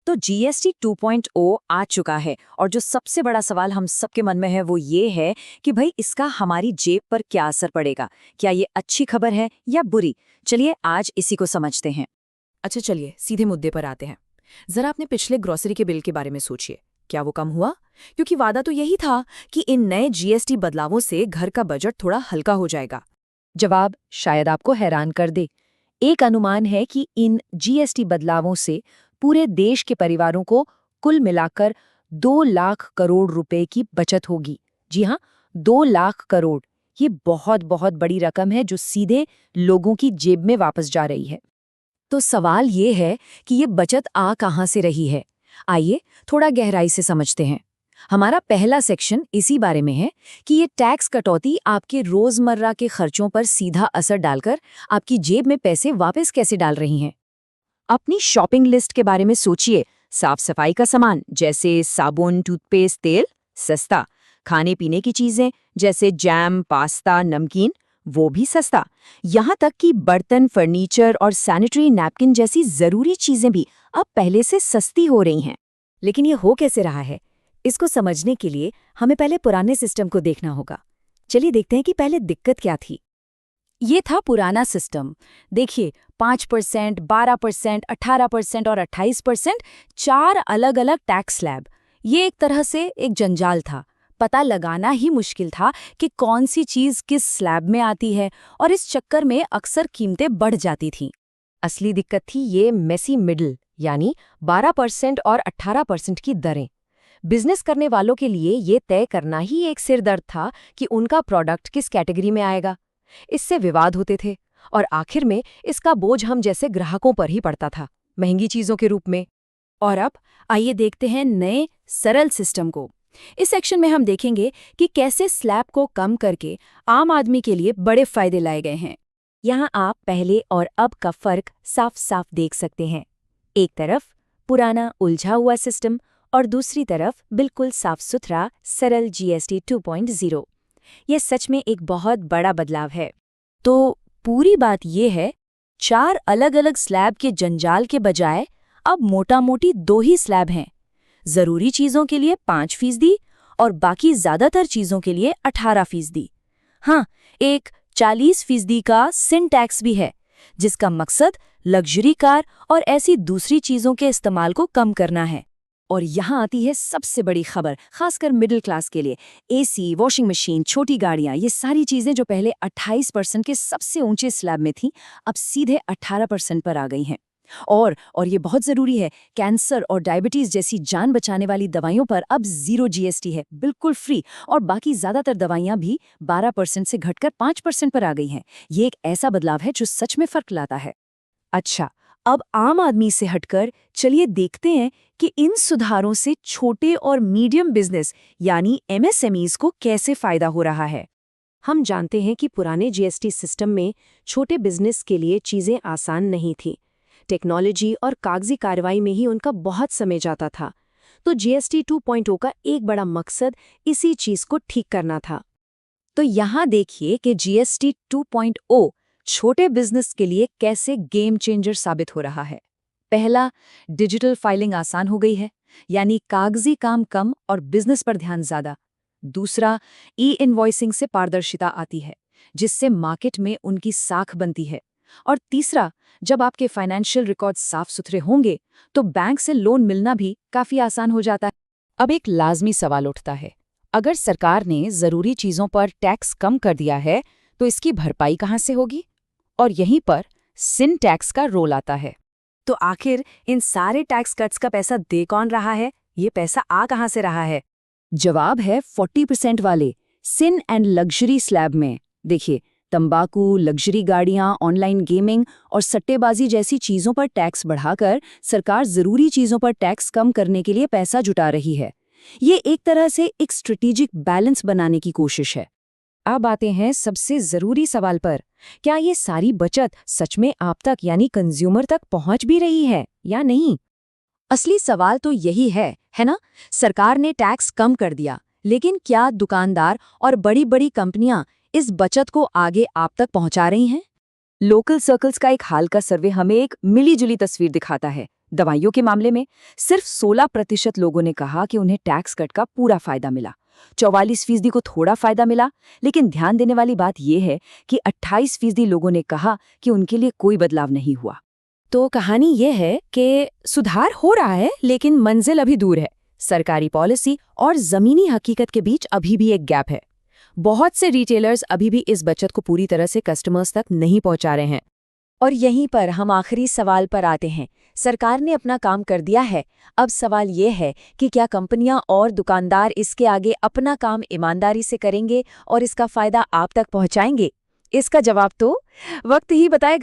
तो जीएसटी 2.0 आ चुका है और जो सबसे बड़ा सवाल हम सबके मन में है वो ये है कि भाई इसका हमारी जेब पर क्या असर पड़ेगा। क्या ये अच्छी खबर है या बुरी? चलिए आज इसी को समझते हैं। अच्छा चलिए सीधे मुद्दे पर आते हैं। जरा अपने पिछले ग्रोसरी के बिल के बारे में सोचिए, क्या वो कम हुआ? क्योंकि वादा तो यही था कि इन नए जीएसटी बदलावों से घर का बजट थोड़ा हल्का हो जाएगा। जवाब शायद आपको हैरान कर दे। एक अनुमान है कि इन जीएसटी बदलावों से पूरे देश के परिवारों को कुल मिलाकर 2 लाख करोड़ रुपए की बचत होगी। जी हाँ, 2 लाख करोड़। ये बहुत बहुत बड़ी रकम है जो सीधे लोगों की जेब में वापस जा रही है। तो सवाल ये है कि ये बचत आ कहाँ से रही है। आइए थोड़ा गहराई से समझते हैं। हमारा पहला सेक्शन इसी बारे में है कि ये टैक्स कटौती आपके रोजमर्रा के खर्चों पर सीधा असर डालकर आपकी जेब में पैसे वापस कैसे डाल रही हैं। अपनी शॉपिंग लिस्ट के बारे में सोचिए। साफ सफाई का सामान जैसे साबुन, टूथपेस्ट, तेल सस्ता। खाने पीने की चीजें जैसे जैम, पास्ता, नमकीन वो भी सस्ता। यहाँ तक कि बर्तन, फर्नीचर और सैनिटरी नैपकिन जैसी जरूरी चीजें भी अब पहले से सस्ती हो रही हैं। लेकिन ये हो कैसे रहा है? इसको समझने के लिए हमें पहले पुराने सिस्टम को देखना होगा। चलिए देखते हैं कि पहले दिक्कत क्या थी। ये था पुराना सिस्टम। देखिए 5%, 12%, 18% और 28%, 4 अलग अलग टैक्स स्लैब। ये एक तरह से एक जंजाल था। पता लगाना ही मुश्किल था कि कौन सी चीज किस स्लैब में आती है और इस चक्कर में अक्सर कीमतें बढ़ जाती थीं। असली दिक्कत थी ये मेसी मिडल, यानी 12% और 18% की दरें। बिजनेस करने वालों के लिए ये तय करना ही एक सिरदर्द था कि उनका प्रोडक्ट किस कैटेगरी में आएगा। इससे विवाद होते थे और आखिर में इसका बोझ हम जैसे ग्राहकों पर ही पड़ता था, महंगी चीजों के रूप में। और अब आइए देखते हैं नए सरल सिस्टम को। इस सेक्शन में हम देखेंगे कि कैसे स्लैब को कम करके आम आदमी के लिए बड़े फायदे लाए गए हैं। यहाँ आप पहले और अब का फर्क साफ साफ देख सकते हैं। एक तरफ पुराना उलझा हुआ सिस्टम और दूसरी तरफ बिल्कुल साफ सुथरा सरल जीएसटी 2.0। ये सच में एक बहुत बड़ा बदलाव है। तो पूरी बात ये है, 4 अलग अलग स्लैब के जंजाल के बजाय अब मोटा मोटी 2 ही स्लैब हैं। जरूरी चीजों के लिए 5% और बाकी ज्यादातर चीजों के लिए 18%। हाँ, एक 40% का सिन टैक्स भी है, जिसका मकसद लग्जरी कार और ऐसी दूसरी चीजों के इस्तेमाल को कम करना है। और यहाँ आती है सबसे बड़ी खबर, खासकर मिडिल क्लास के लिए। एसी, वॉशिंग मशीन, छोटी गाड़ियाँ, ये सारी चीजें जो पहले 28% के सबसे ऊंचे स्लैब में थीं, अब सीधे 18% पर आ गई हैं। और ये बहुत जरूरी है, कैंसर और डायबिटीज जैसी जान बचाने वाली दवाइयों पर अब 0 जीएसटी है, बिल्कुल फ्री। और बाकी ज्यादातर दवाइयां भी 12% से घटकर 5% पर आ गई हैं। ये एक ऐसा बदलाव है जो सच में फर्क लाता है। अच्छा, अब आम आदमी से हटकर चलिए देखते हैं कि इन सुधारों से छोटे और मीडियम बिजनेस यानी एमएसएमईज को कैसे फायदा हो रहा है। हम जानते हैं कि पुराने जीएसटी सिस्टम में छोटे बिजनेस के लिए चीजें आसान नहीं थीं। टेक्नोलॉजी और कागजी कार्रवाई में ही उनका बहुत समय जाता था। तो जीएसटी 2.0 का एक बड़ा मकसद इसी चीज को ठीक करना था। तो यहाँ देखिए कि जीएसटी 2.0 छोटे बिजनेस के लिए कैसे गेम चेंजर साबित हो रहा है। पहला, डिजिटल फाइलिंग आसान हो गई है, यानी कागजी काम कम और बिजनेस पर ध्यान ज्यादा। दूसरा, ई-इनवॉइसिंग से पारदर्शिता आती है, जिससे मार्केट में उनकी साख बनती है। और तीसरा, जब आपके फाइनेंशियल रिकॉर्ड साफ सुथरे होंगे तो बैंक से लोन मिलना भी काफी आसान हो जाता है। अब एक लाजमी सवाल उठता है, अगर सरकार ने जरूरी चीजों पर टैक्स कम कर दिया है तो इसकी भरपाई कहाँ से होगी? और यहीं पर सिन टैक्स का रोल आता है। तो आखिर इन सारे टैक्स कट्स का पैसा दे कौन रहा है? ये पैसा आ कहाँ से रहा है? जवाब है 40% वाले सिन एंड लग्जरी स्लैब में। देखिए, तंबाकू, लग्जरी गाड़ियां, ऑनलाइन गेमिंग और सट्टेबाजी जैसी चीजों पर टैक्स बढ़ाकर सरकार जरूरी चीजों पर टैक्स कम करने के लिए पैसा जुटा रही है। ये एक तरह से एक स्ट्रेटेजिक बैलेंस बनाने की कोशिश है। अब आते हैं सबसे जरूरी सवाल पर, क्या ये सारी बचत सच में आप तक यानी कंज्यूमर तक पहुंच भी रही है या नहीं? असली सवाल तो यही है ना? सरकार ने टैक्स कम कर दिया, लेकिन क्या दुकानदार और बड़ी बड़ी कंपनियां इस बचत को आगे आप तक पहुंचा रही हैं? लोकल सर्कल्स का एक हाल का सर्वे हमें एक मिली-जुली तस्वीर दिखाता है। दवाइयों के मामले में सिर्फ 16% लोगों ने कहा कि उन्हें टैक्स कट का पूरा फायदा मिला। 44% को थोड़ा फायदा मिला, लेकिन ध्यान देने वाली बात यह है कि 28% लोगों ने कहा कि उनके लिए कोई बदलाव नहीं हुआ। तो कहानी ये है कि सुधार हो रहा है, लेकिन मंजिल अभी दूर है। सरकारी पॉलिसी और जमीनी हकीकत के बीच अभी भी एक गैप है। बहुत से रिटेलर्स अभी भी इस बचत को पूरी तरह से कस्टमर्स तक नहीं पहुंचा रहे हैं। और यहीं पर हम आखिरी सवाल पर आते हैं। सरकार ने अपना काम कर दिया है, अब सवाल ये है कि क्या कंपनियां और दुकानदार इसके आगे अपना काम ईमानदारी से करेंगे और इसका फायदा आप तक पहुंचाएंगे? इसका जवाब तो वक्त ही बताएगा।